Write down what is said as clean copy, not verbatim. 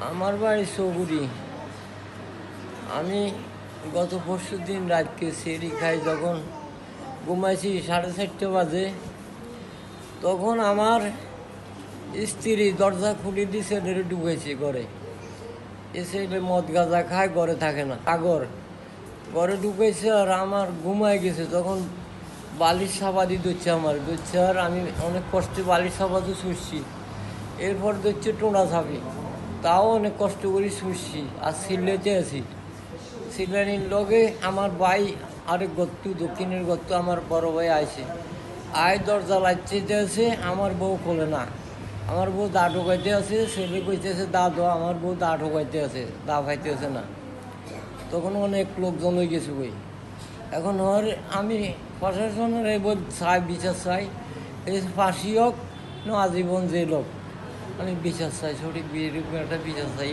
আমার বাড়ি চৌগুড়ি। আমি গত পরশু দিন রাতকে সেরি খাই, যখন ঘুমাইছি 4:30 বাজে, তখন আমার স্ত্রী দরজা খুলে দিয়ে ছেলেরে ঢুকেছে ঘরে। এ ছেলে মদ গাঁজা খায়, ঘরে থাকে না, ঘরে ঢুকেছে। আর আমার ঘুমায় গেছে, তখন বালিশ সাবাদি ধরছে, আর আমি অনেক কষ্টে বালিশ সাবাদি ছুটছি। এরপর ধরছে টোনা ছাবি, তাও অনেক কষ্ট করে ছুটছি আর সিলেতে আছি। সিলেনির লগে আমার ভাই আরেক গত্তু, দক্ষিণের গত্তু, আমার বড় ভাই আইছে। দরজা লাইতে আছে, আমার বউ খোলে না। আমার বউ দা ঢোকাইতে আছে, ছেলে কইতেছে দা দো, আমার বউ দা ঢোকাইতে আছে, দা খাইতে আছে না। তখন অনেক লোকজন হয়ে গেছে বই। এখন আমি প্রশাসনের এই বোধ চাই, বিচার চাই, এই ফাঁসি হোক না আজীবন জেল হোক। আমি বিচার চাই, সঠিক একটা বিচার চাই।